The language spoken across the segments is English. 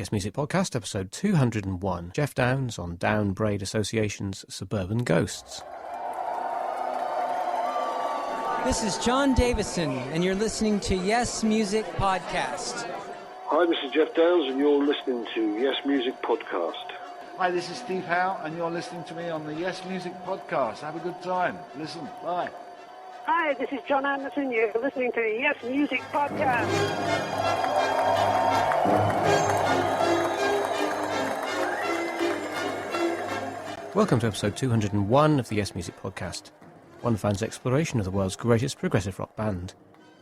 Yes Music Podcast, episode 201. Geoff Downes on Down Braid Association's Suburban Ghosts. This is John Davison, and you're listening to Yes Music Podcast. Hi, this is Geoff Downes, and you're listening to Yes Music Podcast. Hi, this is Steve Howe, and you're listening to me on the Yes Music Podcast. Have a good time. Listen. Bye. Hi, this is John Anderson. You're listening to the Yes Music Podcast. Welcome to episode 201 of the Yes Music Podcast, one fan's exploration of the world's greatest progressive rock band.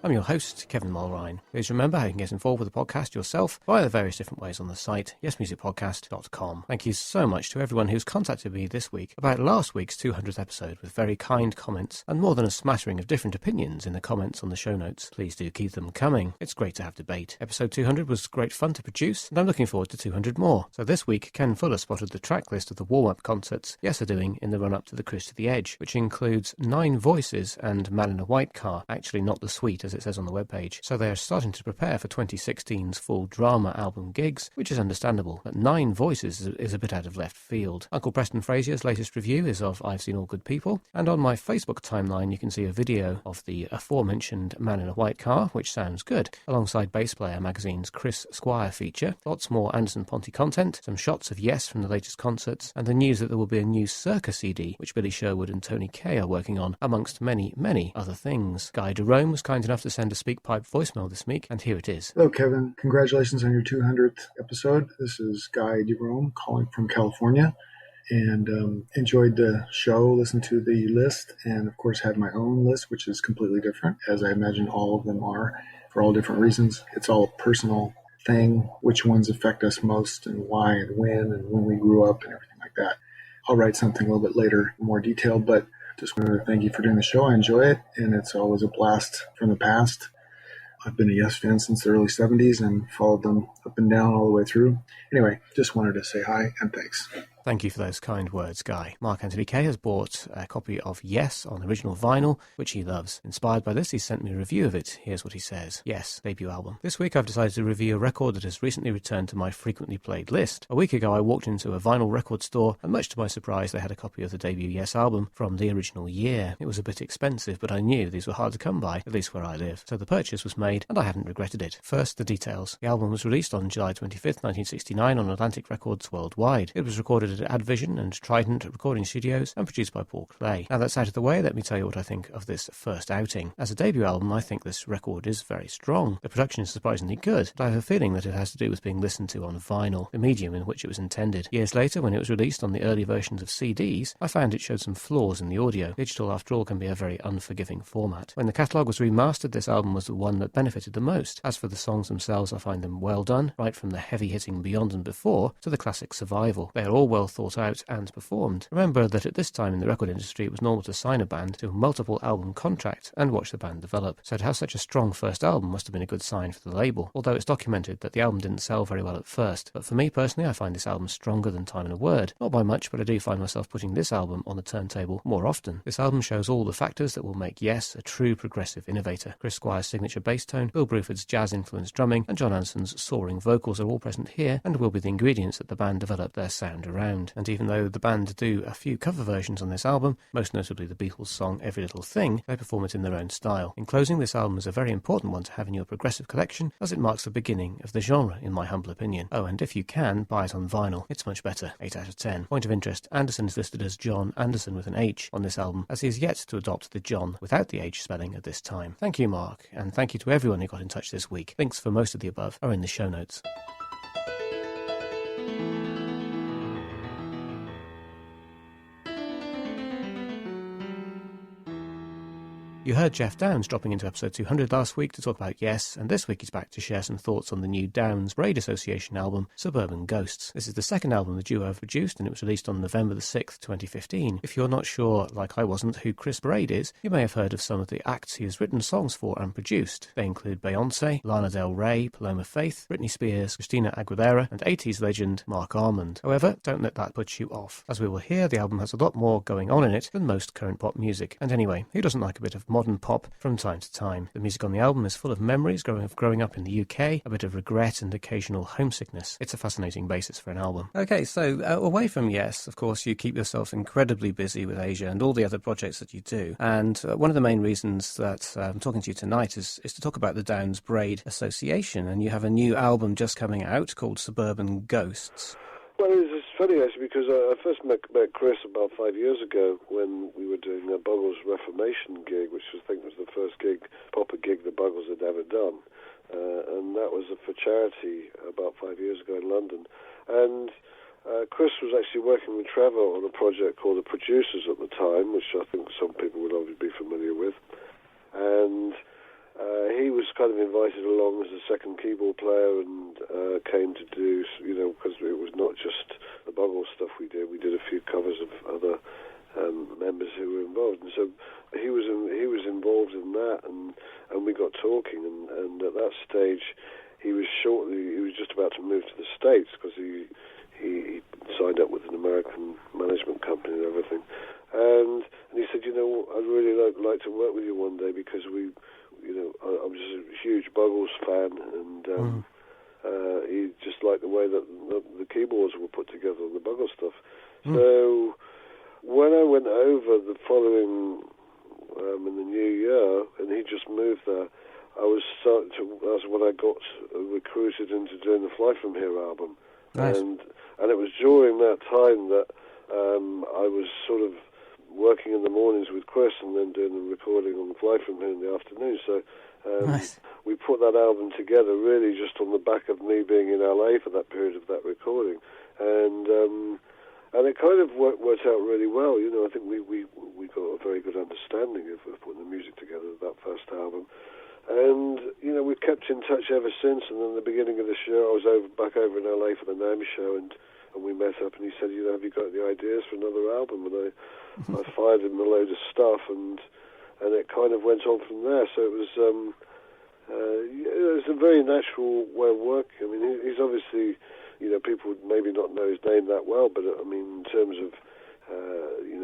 I'm your host, Kevin Mulrine. Please remember how you can get involved with the podcast yourself via the various different ways on the site, yesmusicpodcast.com. Thank you so much to everyone who's contacted me this week about last week's 200th episode with very kind comments and more than a smattering of different opinions in the comments on the show notes. Please do keep them coming. It's great to have debate. Episode 200 was great fun to produce, and I'm looking forward to 200 more. So this week, Ken Fuller spotted the track list of the warm-up concerts Yes are doing in the run-up to the Cruise to the Edge, which includes 9 Voices and Man in a White Car, actually not the suite as it says on the webpage. So they are starting to prepare for 2016's full drama album gigs, which is understandable, but 9 Voices is a bit out of left field. Uncle Preston Frazier's latest review is of I've Seen All Good People, and on my Facebook timeline you can see a video of the aforementioned Man in a White Car, which sounds good, alongside Bass Player magazine's Chris Squire feature, lots more Anderson Ponty content, some shots of Yes from the latest concerts, and the news that there will be a new Circa CD, which Billy Sherwood and Tony Kaye are working on, amongst many, many other things. Guy Jerome was kind enough to send a SpeakPipe voicemail this week, and here it is. Hello, Kevin. Congratulations on your 200th episode. This is Guy Jerome calling from California, and enjoyed the show, listened to the list, and of course had my own list, which is completely different, as I imagine all of them are, for all different reasons. It's all a personal thing, which ones affect us most, and why, and when we grew up, and everything like that. I'll write something a little bit later, more detailed, but just wanted to thank you for doing the show. I enjoy it, and it's always a blast from the past. I've been a Yes fan since the early 70s and followed them up and down all the way through. Anyway, just wanted to say hi and thanks. Thank you for those kind words, Guy. Mark Anthony Kay has bought a copy of Yes on original vinyl, which he loves. Inspired by this, he sent me a review of it. Here's what he says. Yes, debut album. This week I've decided to review a record that has recently returned to my frequently played list. A week ago I walked into a vinyl record store, and much to my surprise they had a copy of the debut Yes album from the original year. It was a bit expensive, but I knew these were hard to come by, at least where I live. So the purchase was made, and I haven't regretted it. First, the details. The album was released on July 25th, 1969 on Atlantic Records worldwide. It was recorded at Advision and Trident Recording Studios and produced by Paul Clay. Now that's out of the way, let me tell you what I think of this first outing. As a debut album, I think this record is very strong. The production is surprisingly good, but I have a feeling that it has to do with being listened to on vinyl, the medium in which it was intended. Years later, when it was released on the early versions of CDs, I found it showed some flaws in the audio. Digital, after all, can be a very unforgiving format. When the catalogue was remastered, this album was the one that benefited the most. As for the songs themselves, I find them well done, right from the heavy-hitting Beyond and Before to the classic Survival. They are all well thought out and performed. Remember that at this time in the record industry it was normal to sign a band to a multiple album contract and watch the band develop, so to have such a strong first album must have been a good sign for the label, although it's documented that the album didn't sell very well at first. But for me personally, I find this album stronger than Time and a Word. Not by much, but I do find myself putting this album on the turntable more often. This album shows all the factors that will make Yes a true progressive innovator. Chris Squire's signature bass tone, Bill Bruford's jazz-influenced drumming, and John Anderson's soaring vocals are all present here and will be the ingredients that the band develop their sound around. And even though the band do a few cover versions on this album, most notably the Beatles song Every Little Thing, they perform it in their own style. In closing, this album is a very important one to have in your progressive collection, as it marks the beginning of the genre, in my humble opinion. Oh, and if you can, buy it on vinyl. It's much better. 8 out of 10. Point of interest, Anderson is listed as John Anderson with an H on this album, as he is yet to adopt the John without the H spelling at this time. Thank you, Mark, and thank you to everyone who got in touch this week. Links for most of the above are in the show notes. You heard Geoff Downes dropping into episode 200 last week to talk about Yes, and this week he's back to share some thoughts on the new Downes Braid Association album, Suburban Ghosts. This is the second album the duo have produced, and it was released on November the 6th, 2015. If you're not sure, like I wasn't, who Chris Braid is, you may have heard of some of the acts he has written songs for and produced. They include Beyoncé, Lana Del Rey, Paloma Faith, Britney Spears, Christina Aguilera, and 80s legend Mark Armand. However, don't let that put you off. As we will hear, the album has a lot more going on in it than most current pop music. And anyway, who doesn't like a bit of modern pop from time to time. The music on the album is full of memories of growing up in the UK, a bit of regret and occasional homesickness. It's a fascinating basis for an album. Okay, so away from Yes, of course, you keep yourself incredibly busy with Asia and all the other projects that you do. And one of the main reasons that I'm talking to you tonight is to talk about the Downes Braid Association. And you have a new album just coming out called Suburban Ghosts. Well, it's funny actually because I first met Chris about 5 years ago when we were doing a Buggles Reformation gig, which I think was the first proper gig the Buggles had ever done, and that was for charity about 5 years ago in London. And Chris was actually working with Trevor on a project called The Producers at the time, which I think some people would obviously be familiar with, and he was kind of invited along as a second keyboard player and came to do, because it was not just the Buggles stuff we did a few covers of other members who were involved. And so he was involved in that, and we got talking, and at that stage he was just about to move to the States because he signed up with an American management company and everything. And he said, I'd really like to work with you one day because I'm just a huge Buggles fan, and he just liked the way that the keyboards were put together on the Buggles stuff. So when I went over the following in the new year, and he just moved there, that's when I got recruited into doing the Fly From Here album. Nice. And it was during that time that I was sort of working in the mornings with Chris and then doing the recording on the Fly From Here in the afternoon. So nice. We put that album together really just on the back of me being in LA for that period of that recording. And it kind of worked out really well. I think we got a very good understanding of putting the music together of that first album. And, we've kept in touch ever since. And then at the beginning of this year, I was back over in LA for the NAMM show, and we met up, and he said, have you got any ideas for another album? And I fired him a load of stuff, and it kind of went on from there. So it was a very natural way of working. I mean, he's obviously, people would maybe not know his name that well, but I mean, in terms of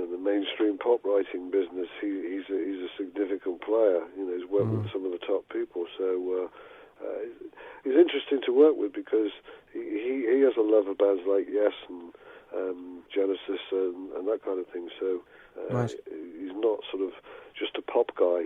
the mainstream pop writing business, he's a significant player. He's worked with some of the top people, so he's interesting to work with because he has a love of bands like Yes and Genesis and that kind of thing. So he's not sort of just a pop guy,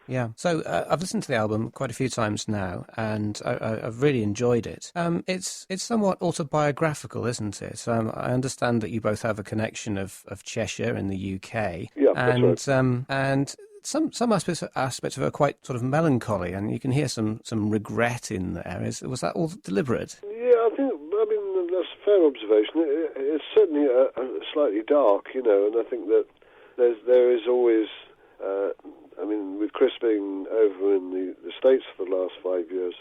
Yeah. So I've listened to the album quite a few times now, and I've really enjoyed it. It's somewhat autobiographical, isn't it? I understand that you both have a connection of Cheshire in the UK. Yeah, and that's right. And some aspects of it are quite sort of melancholy, and you can hear some regret in there. Was that all deliberate? Yeah, I mean that's a fair observation. It's certainly slightly dark, and I think that there is always. With Chris being over in the States for the last 5 years,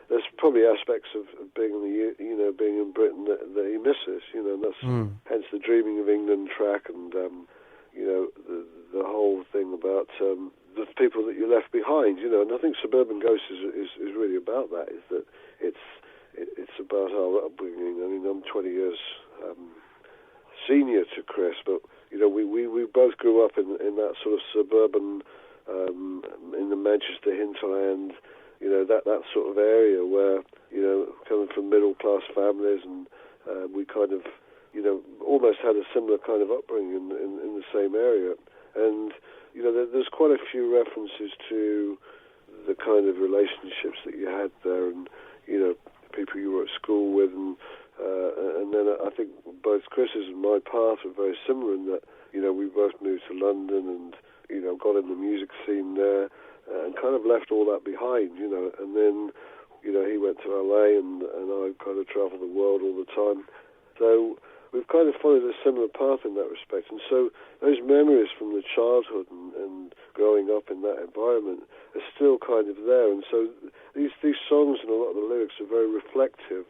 there's probably aspects of being in being in Britain that he misses. And that's hence the Dreaming of England track, and the whole thing about the people that you left behind. And I think Suburban Ghosts is really about that. Is that it's about our upbringing. I mean, I'm 20 years senior to Chris, but we both grew up in that sort of suburban, in the Manchester hinterland, that sort of area where, coming from middle class families, and we kind of, almost had a similar kind of upbringing in the same area. And, there's quite a few references to the kind of relationships that you had there, and, people you were at school with, and then I think both Chris's and my path are very similar in that, we both moved to London and, got in the music scene there and kind of left all that behind, and then, he went to LA and I kind of traveled the world all the time. So we've kind of followed a similar path in that respect. And so those memories from the childhood and growing up in that environment are still kind of there. And so these songs and a lot of the lyrics are very reflective.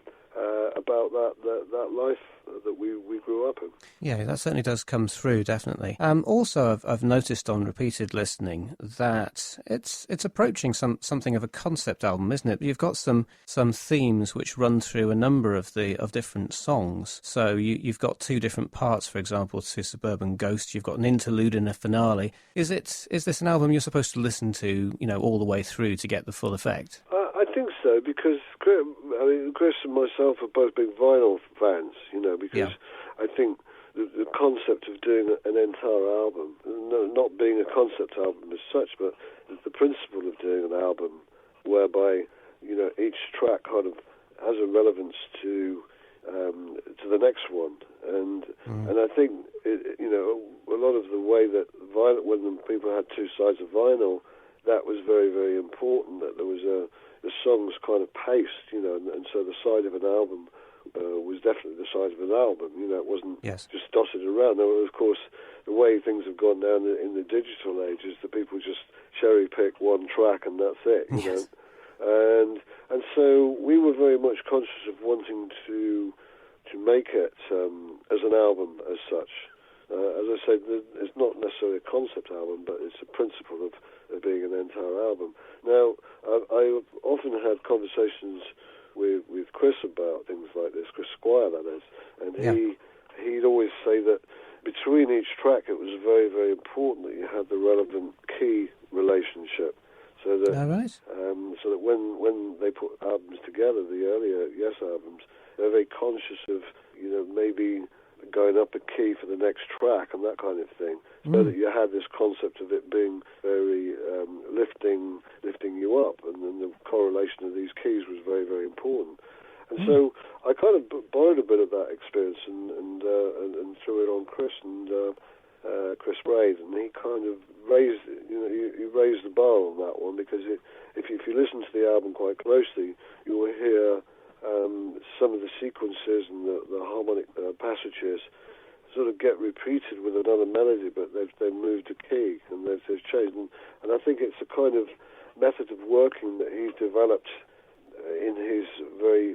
about that life that we grew up in. Yeah, that certainly does come through, definitely. Also, I've noticed on repeated listening that it's approaching something of a concept album, isn't it? You've got some themes which run through a number of different songs. So you've got two different parts, for example, to Suburban Ghost. You've got an interlude and a finale. Is this an album you're supposed to listen to, all the way through to get the full effect? I think so, because Chris and myself are both big vinyl fans, because I think the concept of doing an entire album, not being a concept album as such, but the principle of doing an album whereby, each track kind of has a relevance to the next one. And I think, a lot of the way that vinyl, when people had two sides of vinyl, that was very, very important, that there was the songs kind of paced, and so the side of an album was definitely the side of an album. It wasn't just dotted around. Now, of course, the way things have gone down in the digital age is that people just cherry pick one track and that's it, know. And so we were very much conscious of wanting to make it as an album as such. As I said, it's not necessarily a concept album, but it's a principle of being an entire album. Now, I've often had conversations with Chris about things like this, Chris Squire, that is, and he'd always say that between each track it was very, very important that you had the relevant key relationship, so that so that when they put albums together, the earlier Yes albums, they're very conscious of maybe going up a key for the next track and that kind of thing, so that you had this concept of it being very lifting you up, and then the correlation of these keys was very, very important. And so I kind of borrowed a bit of that experience and threw it on Chris and Chris Braid, and he kind of raised he raised the bar on that one, because if you listen to the album quite closely, you will hear some of the sequences and the harmonic passages sort of get repeated with another melody, but they've moved a key and they've changed. And I think it's a kind of method of working that he's developed in his very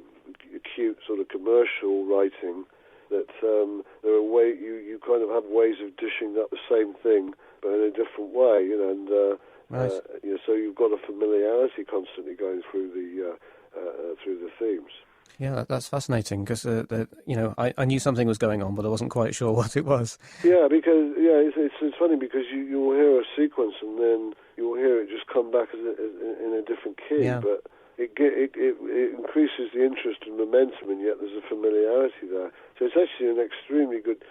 acute sort of commercial writing, that there are you kind of have ways of dishing up the same thing but in a different way, and so you've got a familiarity constantly going through the themes. Yeah, that's fascinating, because I knew something was going on, but I wasn't quite sure what it was. Yeah, because it's funny, because you will hear a sequence and then you will hear it just come back in a different key, but it increases the interest and momentum, and yet there's a familiarity there. So it's actually an extremely good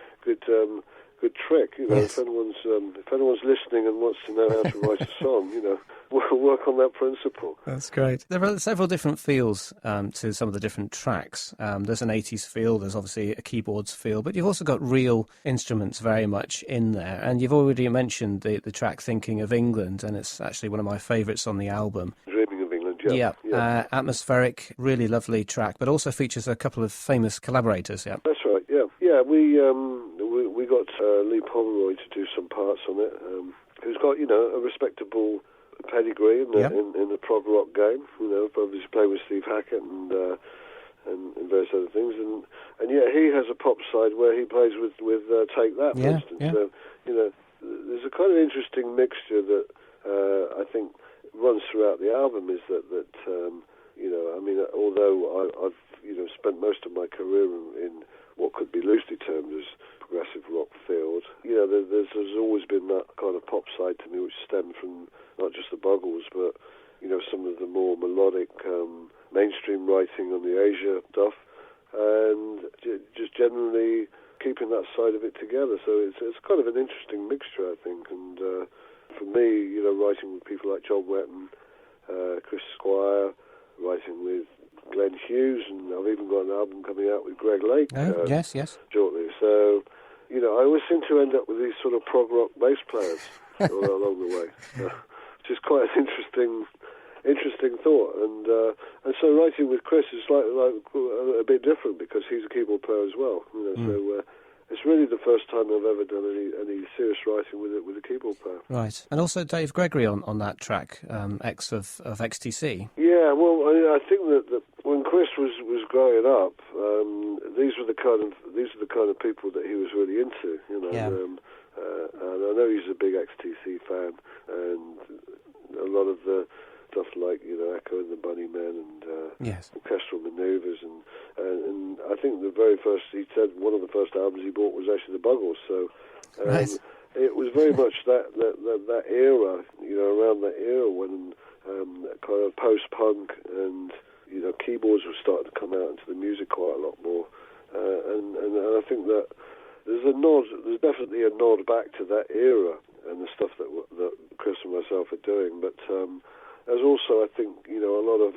trick. If anyone's listening and wants to know how to write a song, we'll work on that principle. That's great. There are several different feels to some of the different tracks. There's an 80s feel, there's obviously a keyboards feel, but you've also got real instruments very much in there. And you've already mentioned the track Thinking of England, and it's actually one of my favourites on the album. Dreaming of England, yeah. Atmospheric, really lovely track, but also features a couple of famous collaborators. Yeah, that's right. Yeah. We got Lee Pomeroy to do some parts on it, who's got a respectable pedigree in the prog rock game. Obviously played with Steve Hackett and various other things, and yet he has a pop side where he plays with Take That, for instance. So there's a kind of interesting mixture that I think runs throughout the album. Is that although I've spent most of my career in what could be loosely termed as progressive rock field, there's always been that kind of pop side to me, which stemmed from not just the Buggles, but some of the more melodic mainstream writing on the Asia stuff, and just generally keeping that side of it together. So it's kind of an interesting mixture, I think. And for me, writing with people like John Wetton, Chris Squire, writing with Glenn Hughes, and I've even got an album coming out with Greg Lake shortly. So, I always seem to end up with these sort of prog rock bass players along the way, which is quite an interesting thought. And so writing with Chris is like a bit different, because he's a keyboard player as well. So it's really the first time I've ever done any serious writing with a keyboard player. Right, and also Dave Gregory on that track, X of XTC. Yeah, well, I think that when Chris was growing up, these are the kind of people that he was really into, you know. Yeah. And I know he's a big XTC fan, and a lot of the stuff like, you know, Echo and the Bunnymen and Yes. orchestral manoeuvres, and I think the very first, he said one of the first albums he bought was actually the Buggles. So Right. it was very much that era, you know, around that era when kind of post-punk and, you know, keyboards were starting to come out into the music quite a lot more, and I think that there's definitely a nod back to that era and the stuff that Chris and myself are doing, but there's also, I think, you know, a lot of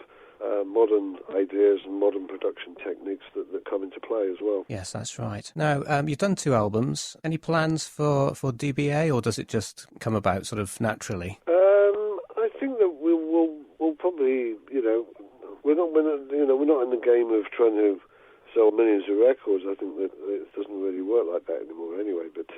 modern ideas and modern production techniques that come into play as well. Yes, that's right. Now, you've done 2 albums. Any plans for DBA, or does it just come about sort of naturally? I think that we'll probably, you know, we're not in the game of trying to sell millions of records. I think that it doesn't really work like that anymore anyway. But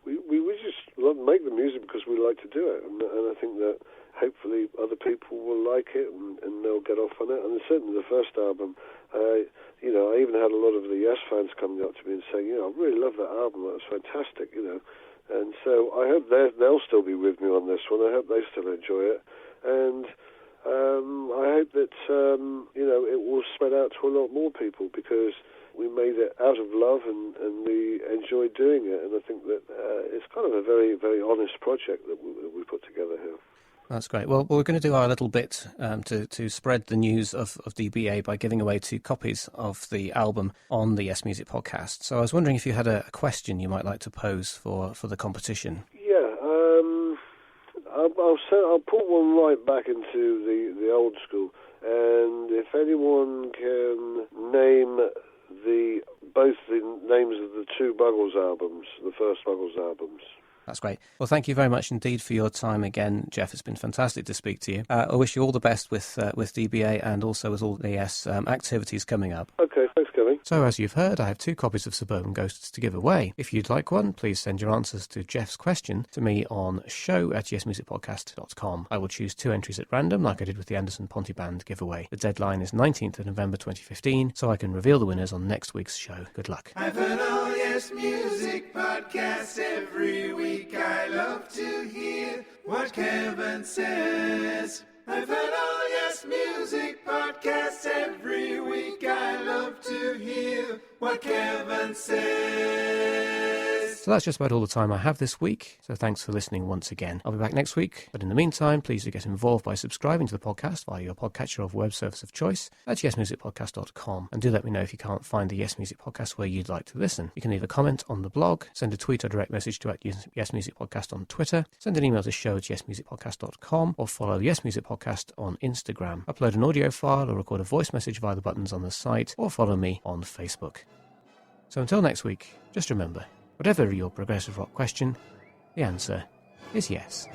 we just make the music because we like to do it, and I think that hopefully other people will like it and they'll get off on it. And certainly the first album, you know, I even had a lot of the Yes fans coming up to me and saying, you know, I really love that album. That was fantastic, you know. And so I hope they'll still be with me on this one. I hope they still enjoy it. And I hope that, you know, it will spread out to a lot more people because we made it out of love and we enjoyed doing it. And I think that it's kind of a very, very honest project that we put together here. That's great. Well, we're going to do our little bit to spread the news of DBA by giving away 2 copies of the album on the Yes Music podcast. So I was wondering if you had a question you might like to pose for the competition. Yeah, I'll put one right back into the old school, and if anyone can name both the names of the 2 Buggles albums, the first Buggles albums. That's great. Well, thank you very much indeed for your time again, Geoff. It's been fantastic to speak to you. I wish you all the best with DBA and also with all the Yes activities coming up. Okay, thanks, Kevin. So, as you've heard, I have 2 copies of Suburban Ghosts to give away. If you'd like one, please send your answers to Geoff's question to me on show@yesmusicpodcast.com. I will choose 2 entries at random, like I did with the Anderson Ponty Band giveaway. The deadline is 19th of November 2015, so I can reveal the winners on next week's show. Good luck. I've heard all Yes Music podcasts every week. I love to hear what Kevin says. I've heard all Yes Music podcasts every week. I love to hear what Kevin says. So that's just about all the time I have this week, so thanks for listening once again. I'll be back next week, but in the meantime, please do get involved by subscribing to the podcast via your podcatcher or web service of choice at yesmusicpodcast.com, and do let me know if you can't find the Yes Music Podcast where you'd like to listen. You can leave a comment on the blog, send a tweet or direct message to Yes Music Podcast on Twitter, send an email to show@yesmusicpodcast.com, or follow Yes Music Podcast on Instagram. Upload an audio file or record a voice message via the buttons on the site, or follow me on Facebook. So until next week, just remember, whatever your progressive rock question, the answer is yes.